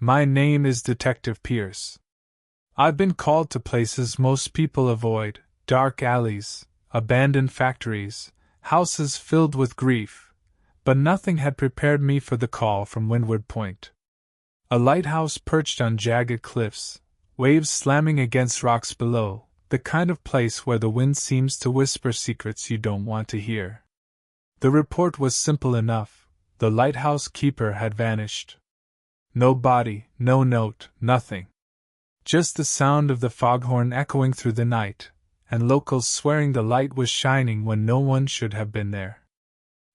My name is Detective Pierce. I've been called to places most people avoid, dark alleys, abandoned factories, houses filled with grief, but nothing had prepared me for the call from Windward Point. A lighthouse perched on jagged cliffs, waves slamming against rocks below, the kind of place where the wind seems to whisper secrets you don't want to hear. The report was simple enough. The lighthouse keeper had vanished. No body, no note, nothing. Just the sound of the foghorn echoing through the night, and locals swearing the light was shining when no one should have been there.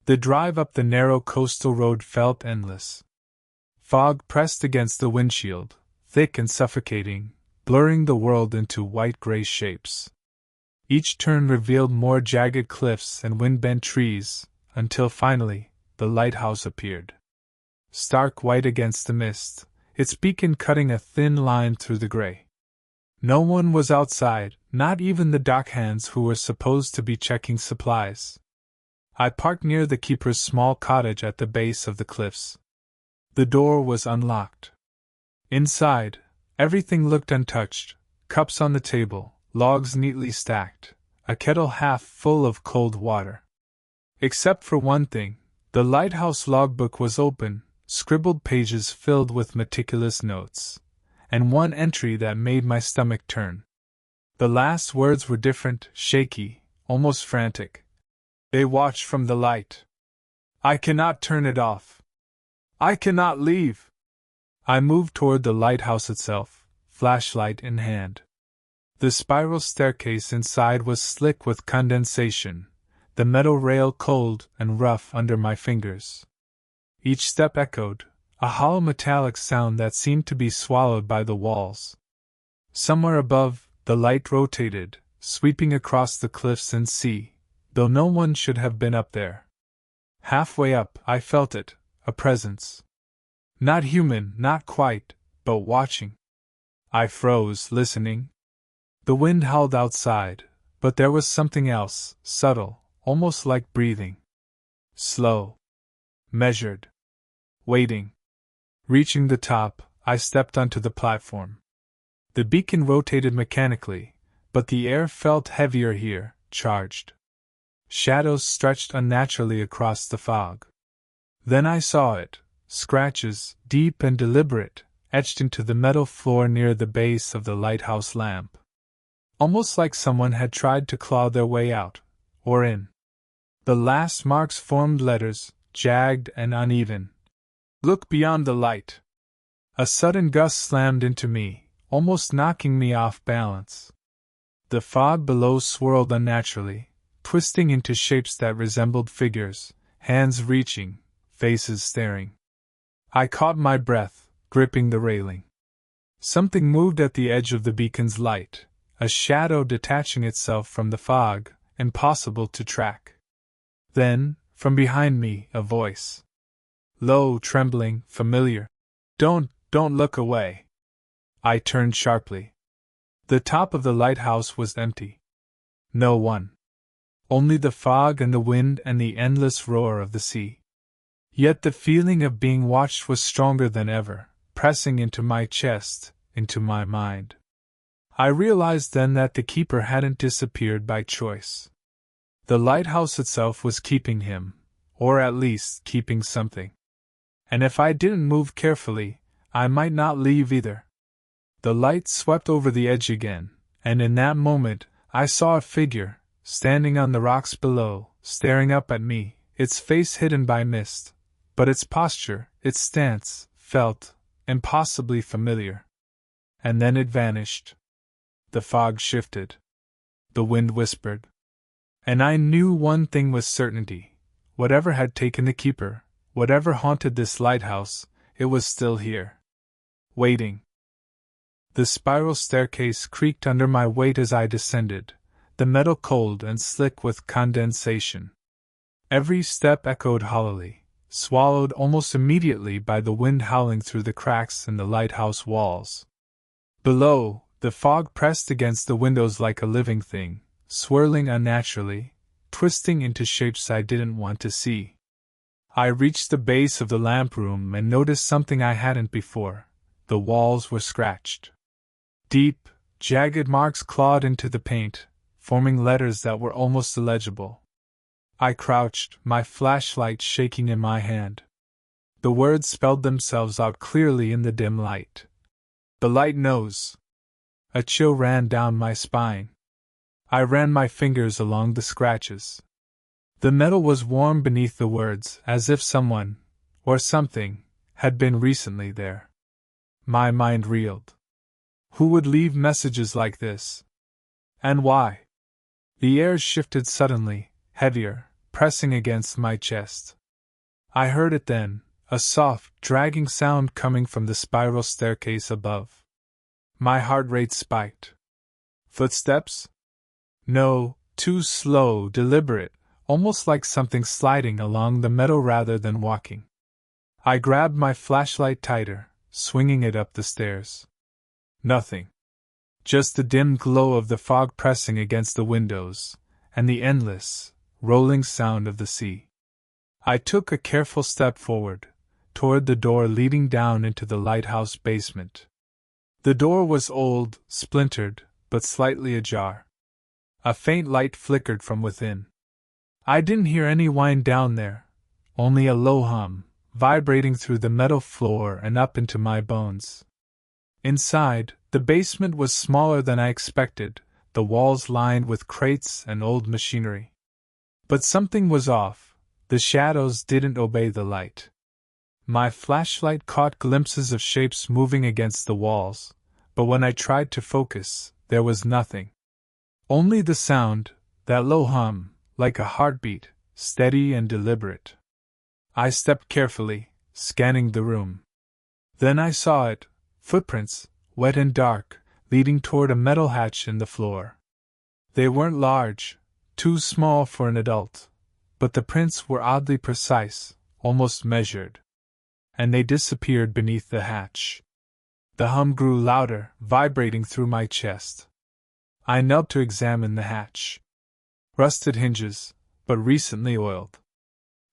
The drive up the narrow coastal road felt endless. Fog pressed against the windshield, thick and suffocating, blurring the world into white-gray shapes. Each turn revealed more jagged cliffs and wind-bent trees, until finally, the lighthouse appeared. Stark white against the mist, its beacon cutting a thin line through the gray. No one was outside, not even the dockhands who were supposed to be checking supplies. I parked near the keeper's small cottage at the base of the cliffs. The door was unlocked. Inside, everything looked untouched: cups on the table, logs neatly stacked, a kettle half full of cold water. Except for one thing, the lighthouse logbook was open, scribbled pages filled with meticulous notes, and one entry that made my stomach turn. The last words were different, shaky, almost frantic. They watched from the light. I cannot turn it off. I cannot leave. I moved toward the lighthouse itself, flashlight in hand. The spiral staircase inside was slick with condensation, the metal rail cold and rough under my fingers. Each step echoed, a hollow metallic sound that seemed to be swallowed by the walls. Somewhere above, the light rotated, sweeping across the cliffs and sea, though no one should have been up there. Halfway up, I felt it, a presence. Not human, not quite, but watching. I froze, listening. The wind howled outside, but there was something else, subtle, almost like breathing. Slow. Measured. Waiting. Reaching the top, I stepped onto the platform. The beacon rotated mechanically, but the air felt heavier here, charged. Shadows stretched unnaturally across the fog. Then I saw it, scratches, deep and deliberate, etched into the metal floor near the base of the lighthouse lamp. Almost like someone had tried to claw their way out, or in. The last marks formed letters, jagged and uneven. Look beyond the light. A sudden gust slammed into me, almost knocking me off balance. The fog below swirled unnaturally, twisting into shapes that resembled figures, hands reaching, faces staring. I caught my breath, gripping the railing. Something moved at the edge of the beacon's light, a shadow detaching itself from the fog, impossible to track. Then, from behind me, a voice. Low, trembling, familiar. Don't look away. I turned sharply. The top of the lighthouse was empty. No one. Only the fog and the wind and the endless roar of the sea. Yet the feeling of being watched was stronger than ever, pressing into my chest, into my mind. I realized then that the keeper hadn't disappeared by choice. The lighthouse itself was keeping him, or at least keeping something. And if I didn't move carefully, I might not leave either. The light swept over the edge again, and in that moment, I saw a figure, standing on the rocks below, staring up at me, its face hidden by mist, but its posture, its stance, felt impossibly familiar. And then it vanished. The fog shifted. The wind whispered. And I knew one thing with certainty. Whatever had taken the keeper, whatever haunted this lighthouse, it was still here. Waiting. The spiral staircase creaked under my weight as I descended, the metal cold and slick with condensation. Every step echoed hollowly, swallowed almost immediately by the wind howling through the cracks in the lighthouse walls. Below, the fog pressed against the windows like a living thing, swirling unnaturally, twisting into shapes I didn't want to see. I reached the base of the lamp room and noticed something I hadn't before. the walls were scratched. Deep, jagged marks clawed into the paint, forming letters that were almost illegible. I crouched, my flashlight shaking in my hand. The words spelled themselves out clearly in the dim light. The light knows. A chill ran down my spine. I ran my fingers along the scratches. The metal was warm beneath the words, as if someone, or something, had been recently there. My mind reeled. Who would leave messages like this? And why? The air shifted suddenly, heavier, pressing against my chest. I heard it then, a soft, dragging sound coming from the spiral staircase above. My heart rate spiked. Footsteps? No, too slow, deliberate, almost like something sliding along the metal rather than walking. I grabbed my flashlight tighter, swinging it up the stairs. Nothing. Just the dim glow of the fog pressing against the windows, and the endless, rolling sound of the sea. I took a careful step forward, toward the door leading down into the lighthouse basement. The door was old, splintered, but slightly ajar. A faint light flickered from within. I didn't hear any whine down there, only a low hum, vibrating through the metal floor and up into my bones. Inside, the basement was smaller than I expected, the walls lined with crates and old machinery. But something was off. The shadows didn't obey the light. My flashlight caught glimpses of shapes moving against the walls, but when I tried to focus, there was nothing. Only the sound, that low hum, like a heartbeat, steady and deliberate. I stepped carefully, scanning the room. Then I saw it, footprints, wet and dark, leading toward a metal hatch in the floor. They weren't large, too small for an adult, but the prints were oddly precise, almost measured. And they disappeared beneath the hatch. The hum grew louder, vibrating through my chest. I knelt to examine the hatch. Rusted hinges, but recently oiled.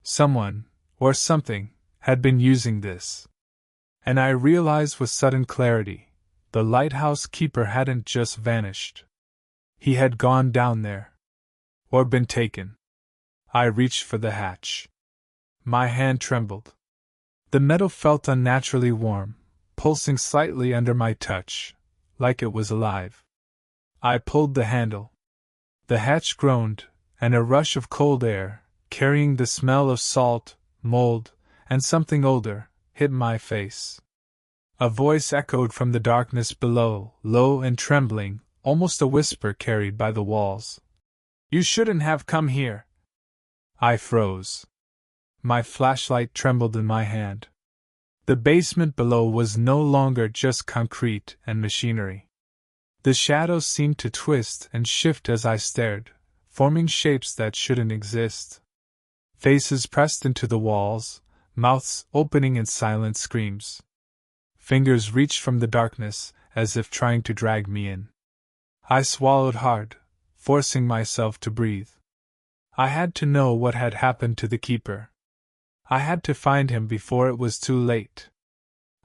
Someone, or something, had been using this. And I realized with sudden clarity, the lighthouse keeper hadn't just vanished. He had gone down there. Or been taken. I reached for the hatch. My hand trembled. The metal felt unnaturally warm, pulsing slightly under my touch, like it was alive. I pulled the handle. The hatch groaned, and a rush of cold air, carrying the smell of salt, mold, and something older, hit my face. A voice echoed from the darkness below, low and trembling, almost a whisper carried by the walls. "You shouldn't have come here." I froze. My flashlight trembled in my hand. The basement below was no longer just concrete and machinery. The shadows seemed to twist and shift as I stared, forming shapes that shouldn't exist. Faces pressed into the walls, mouths opening in silent screams. Fingers reached from the darkness, as if trying to drag me in. I swallowed hard, forcing myself to breathe. I had to know what had happened to the keeper. I had to find him before it was too late.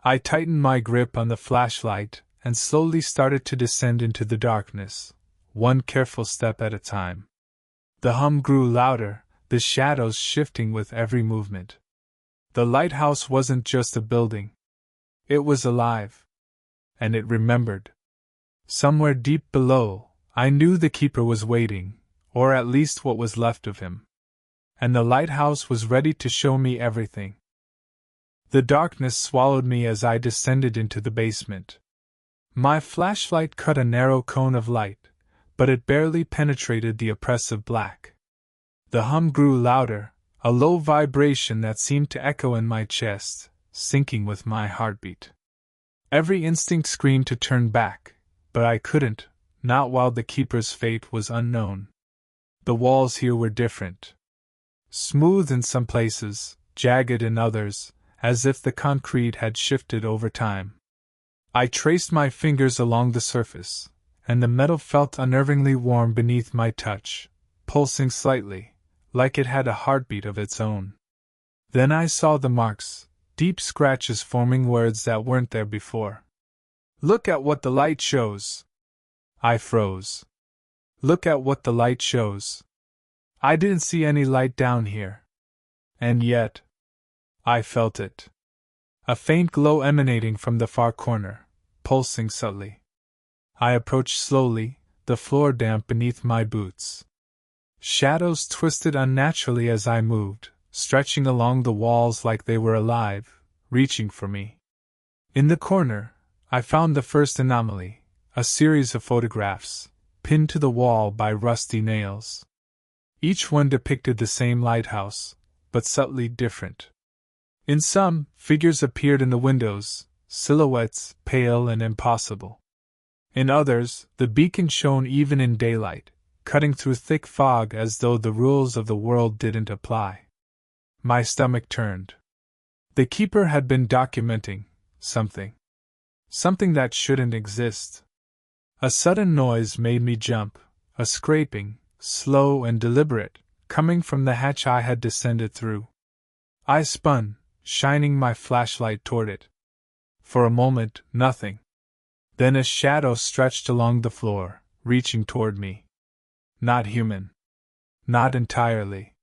I tightened my grip on the flashlight and slowly started to descend into the darkness, one careful step at a time. The hum grew louder, the shadows shifting with every movement. The lighthouse wasn't just a building. It was alive. And it remembered. Somewhere deep below, I knew the keeper was waiting, or at least what was left of him. And the lighthouse was ready to show me everything. The darkness swallowed me as I descended into the basement. My flashlight cut a narrow cone of light, but it barely penetrated the oppressive black. The hum grew louder, a low vibration that seemed to echo in my chest, syncing with my heartbeat. Every instinct screamed to turn back, but I couldn't, not while the keeper's fate was unknown. The walls here were different. Smooth in some places, jagged in others, as if the concrete had shifted over time. I traced my fingers along the surface, and the metal felt unnervingly warm beneath my touch, pulsing slightly, like it had a heartbeat of its own. Then I saw the marks, deep scratches forming words that weren't there before. "Look at what the light shows." I froze. "Look at what the light shows." I didn't see any light down here. And yet, I felt it. A faint glow emanating from the far corner, pulsing subtly. I approached slowly, the floor damp beneath my boots. Shadows twisted unnaturally as I moved, stretching along the walls like they were alive, reaching for me. In the corner, I found the first anomaly, a series of photographs, pinned to the wall by rusty nails. Each one depicted the same lighthouse, but subtly different. In some, figures appeared in the windows, silhouettes pale and impossible. In others, the beacon shone even in daylight, cutting through thick fog as though the rules of the world didn't apply. My stomach turned. The keeper had been documenting something. Something that shouldn't exist. A sudden noise made me jump, a scraping, slow and deliberate, coming from the hatch I had descended through. I spun, shining my flashlight toward it. For a moment, nothing. Then a shadow stretched along the floor, reaching toward me. Not human. Not entirely.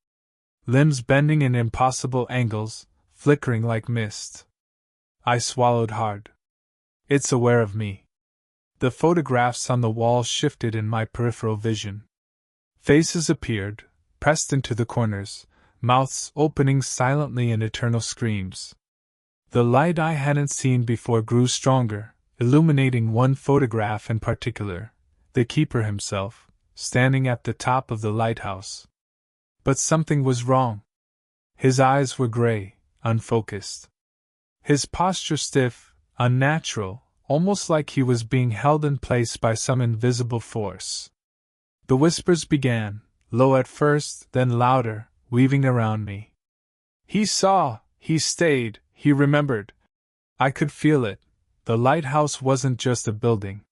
Limbs bending in impossible angles, flickering like mist. I swallowed hard. It's aware of me. The photographs on the wall shifted in my peripheral vision. Faces appeared, pressed into the corners, mouths opening silently in eternal screams. The light I hadn't seen before grew stronger, illuminating one photograph in particular, the keeper himself, standing at the top of the lighthouse. But something was wrong. His eyes were gray, unfocused. His posture stiff, unnatural, almost like he was being held in place by some invisible force. The whispers began, low at first, then louder, weaving around me. He saw, he stayed, he remembered. I could feel it. The lighthouse wasn't just a building.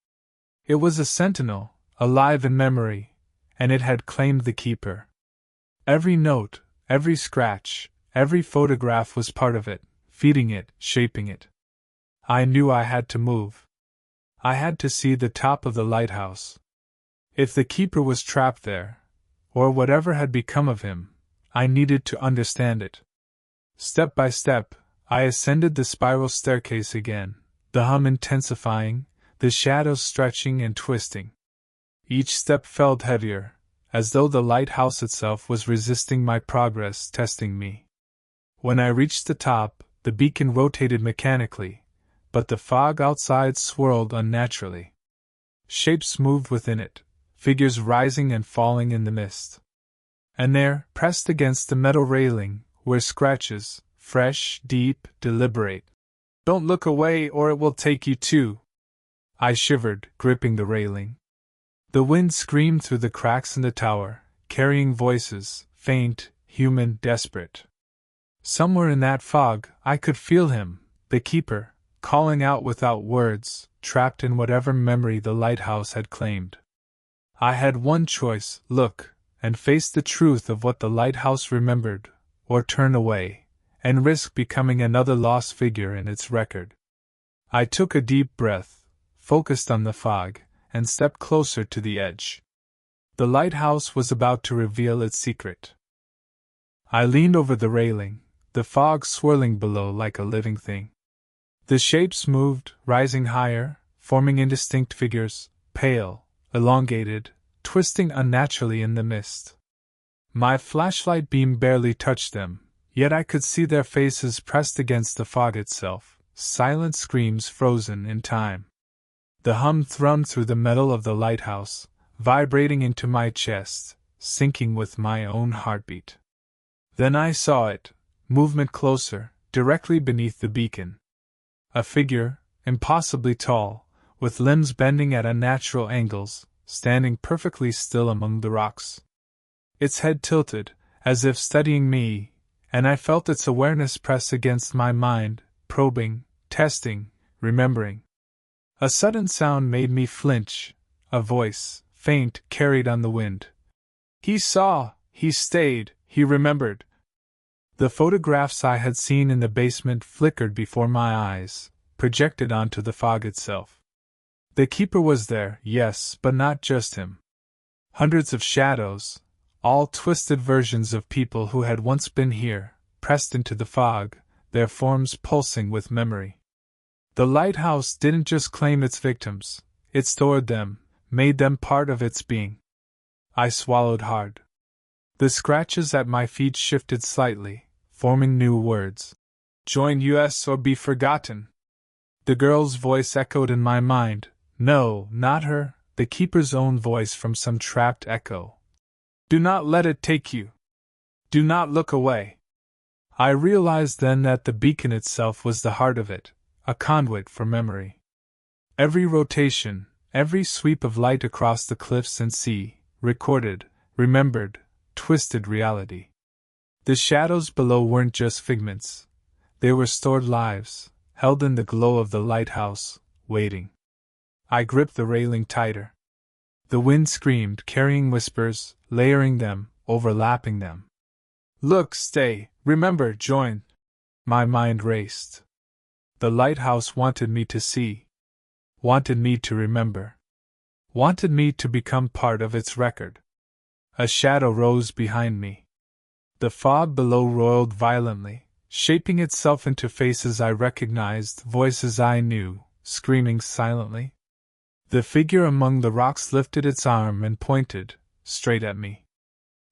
It was a sentinel, alive in memory, and it had claimed the keeper. Every note, every scratch, every photograph was part of it, feeding it, shaping it. I knew I had to move. I had to see the top of the lighthouse. If the keeper was trapped there, or whatever had become of him, I needed to understand it. Step by step, I ascended the spiral staircase again, the hum intensifying, the shadows stretching and twisting. Each step felt heavier, as though the lighthouse itself was resisting my progress, testing me. When I reached the top, the beacon rotated mechanically, but the fog outside swirled unnaturally. Shapes moved within it, figures rising and falling in the mist. And there, pressed against the metal railing, were scratches, fresh, deep, deliberate. "Don't look away or it will take you too." I shivered, gripping the railing. The wind screamed through the cracks in the tower, carrying voices, faint, human, desperate. Somewhere in that fog, I could feel him, the keeper, calling out without words, trapped in whatever memory the lighthouse had claimed. I had one choice: look, and face the truth of what the lighthouse remembered, or turn away, and risk becoming another lost figure in its record. I took a deep breath, focused on the fog, and stepped closer to the edge. The lighthouse was about to reveal its secret. I leaned over the railing, the fog swirling below like a living thing. The shapes moved, rising higher, forming indistinct figures, pale, elongated, twisting unnaturally in the mist. My flashlight beam barely touched them, yet I could see their faces pressed against the fog itself, silent screams frozen in time. The hum thrummed through the metal of the lighthouse, vibrating into my chest, syncing with my own heartbeat. Then I saw it, movement closer, directly beneath the beacon. A figure, impossibly tall, with limbs bending at unnatural angles, standing perfectly still among the rocks. Its head tilted, as if studying me, and I felt its awareness press against my mind, probing, testing, remembering. A sudden sound made me flinch, a voice, faint, carried on the wind. "He saw, he stayed, he remembered." The photographs I had seen in the basement flickered before my eyes, projected onto the fog itself. The keeper was there, yes, but not just him. Hundreds of shadows, all twisted versions of people who had once been here, pressed into the fog, their forms pulsing with memory. The lighthouse didn't just claim its victims, it stored them, made them part of its being. I swallowed hard. The scratches at my feet shifted slightly, forming new words. Join us or be forgotten. The girl's voice echoed in my mind. No, not her, the keeper's own voice from some trapped echo. Do not let it take you. Do not look away. I realized then that the beacon itself was the heart of it, a conduit for memory. Every rotation, every sweep of light across the cliffs and sea, recorded, remembered, twisted reality. The shadows below weren't just figments. They were stored lives, held in the glow of the lighthouse, waiting. I gripped the railing tighter. The wind screamed, carrying whispers, layering them, overlapping them. Look, stay, remember, join. My mind raced. The lighthouse wanted me to see. Wanted me to remember. Wanted me to become part of its record. A shadow rose behind me. The fog below roiled violently, shaping itself into faces I recognized, voices I knew, screaming silently. The figure among the rocks lifted its arm and pointed, straight at me.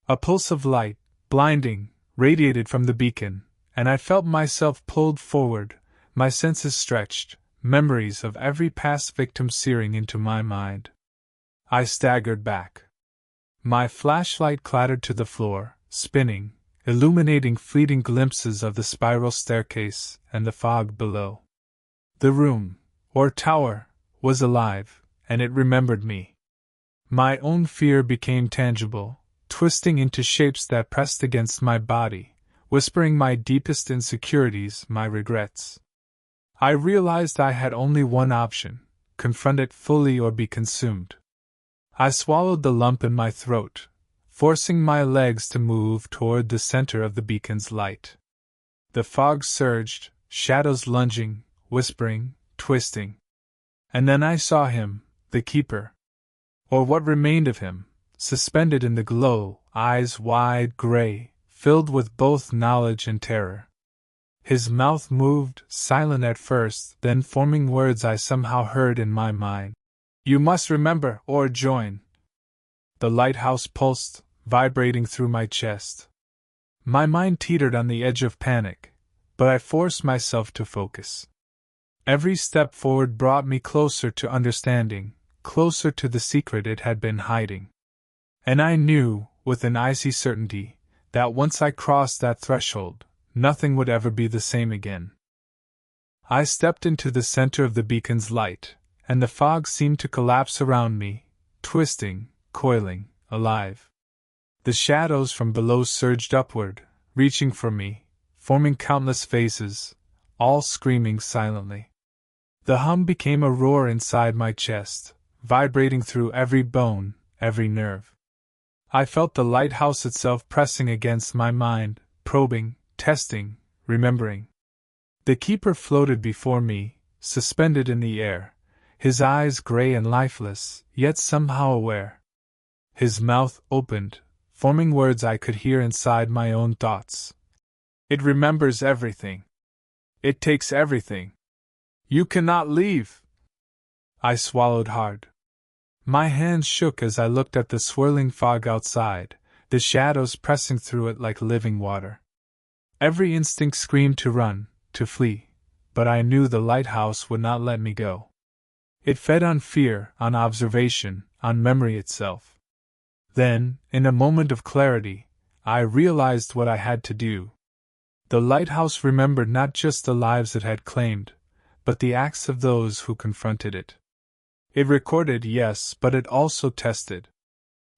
A pulse of light, blinding, radiated from the beacon, and I felt myself pulled forward, my senses stretched, memories of every past victim searing into my mind. I staggered back. My flashlight clattered to the floor, spinning, illuminating fleeting glimpses of the spiral staircase and the fog below. The room, or tower, was alive, and it remembered me. My own fear became tangible, twisting into shapes that pressed against my body, whispering my deepest insecurities, my regrets. I realized I had only one option: confront it fully or be consumed. I swallowed the lump in my throat, forcing my legs to move toward the center of the beacon's light. The fog surged, shadows lunging, whispering, twisting. And then I saw him, the keeper. Or what remained of him, suspended in the glow, eyes wide, gray, filled with both knowledge and terror. His mouth moved, silent at first, then forming words I somehow heard in my mind. You must remember, or join. The lighthouse pulsed, vibrating through my chest. My mind teetered on the edge of panic, but I forced myself to focus. Every step forward brought me closer to understanding, closer to the secret it had been hiding. And I knew, with an icy certainty, that once I crossed that threshold, nothing would ever be the same again. I stepped into the center of the beacon's light, and the fog seemed to collapse around me, twisting, coiling, alive. The shadows from below surged upward, reaching for me, forming countless faces, all screaming silently. The hum became a roar inside my chest, vibrating through every bone, every nerve. I felt the lighthouse itself pressing against my mind, probing, testing, remembering. The keeper floated before me, suspended in the air, his eyes gray and lifeless, yet somehow aware. His mouth opened, forming words I could hear inside my own thoughts. It remembers everything. It takes everything. You cannot leave. I swallowed hard. My hands shook as I looked at the swirling fog outside, the shadows pressing through it like living water. Every instinct screamed to run, to flee, but I knew the lighthouse would not let me go. It fed on fear, on observation, on memory itself. Then, in a moment of clarity, I realized what I had to do. The lighthouse remembered not just the lives it had claimed, but the acts of those who confronted it. It recorded, yes, but it also tested.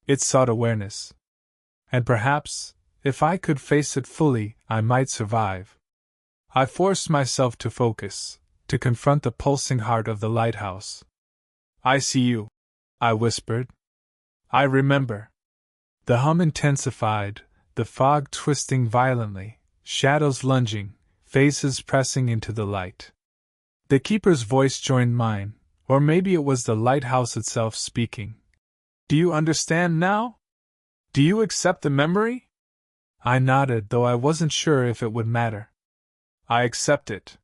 It sought awareness. And perhaps, if I could face it fully, I might survive. I forced myself to focus, to confront the pulsing heart of the lighthouse. I see you, I whispered. I remember. The hum intensified, the fog twisting violently, shadows lunging, faces pressing into the light. The keeper's voice joined mine, or maybe it was the lighthouse itself speaking. Do you understand now? Do you accept the memory? I nodded, though I wasn't sure if it would matter. I accept it.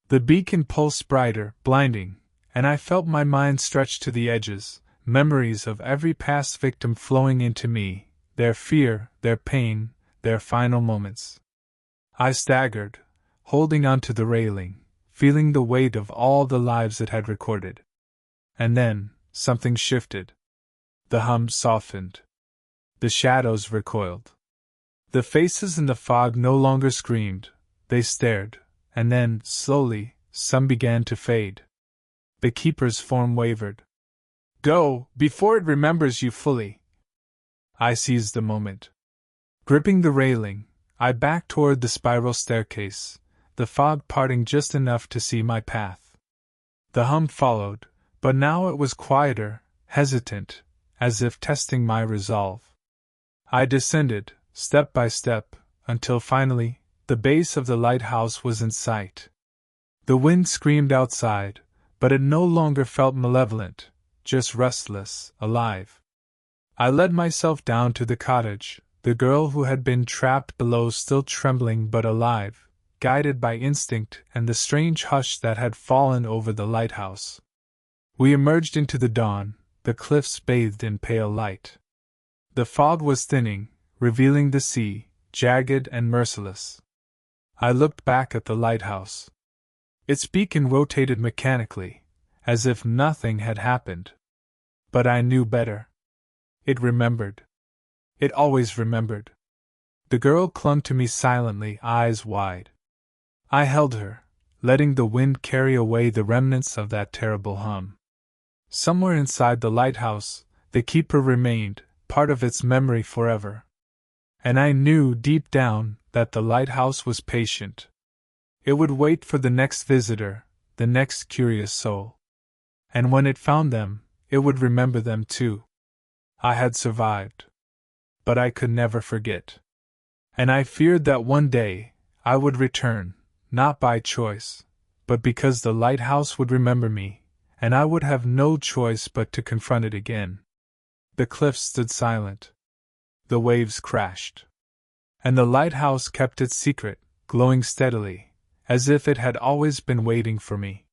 The beacon pulsed brighter, blinding, and I felt my mind stretch to the edges, memories of every past victim flowing into me, their fear, their pain, their final moments. I staggered, holding onto the railing, feeling the weight of all the lives it had recorded. And then, something shifted. The hum softened. The shadows recoiled. The faces in the fog no longer screamed, they stared, and then, slowly, some began to fade. The keeper's form wavered. Go, before it remembers you fully. I seized the moment. Gripping the railing, I backed toward the spiral staircase, the fog parting just enough to see my path. The hum followed, but now it was quieter, hesitant, as if testing my resolve. I descended, step by step, until finally, the base of the lighthouse was in sight. The wind screamed outside, but it no longer felt malevolent, just restless, alive. I led myself down to the cottage, the girl who had been trapped below still trembling but alive, guided by instinct and the strange hush that had fallen over the lighthouse. We emerged into the dawn, the cliffs bathed in pale light. The fog was thinning, revealing the sea, jagged and merciless. I looked back at the lighthouse. Its beacon rotated mechanically, as if nothing had happened. But I knew better. It remembered. It always remembered. The girl clung to me silently, eyes wide. I held her, letting the wind carry away the remnants of that terrible hum. Somewhere inside the lighthouse, the keeper remained, part of its memory forever. And I knew deep down that the lighthouse was patient. It would wait for the next visitor, the next curious soul. And when it found them, it would remember them too. I had survived. But I could never forget. And I feared that one day, I would return, not by choice, but because the lighthouse would remember me, and I would have no choice but to confront it again. The cliffs stood silent. The waves crashed. And the lighthouse kept its secret, glowing steadily, as if it had always been waiting for me.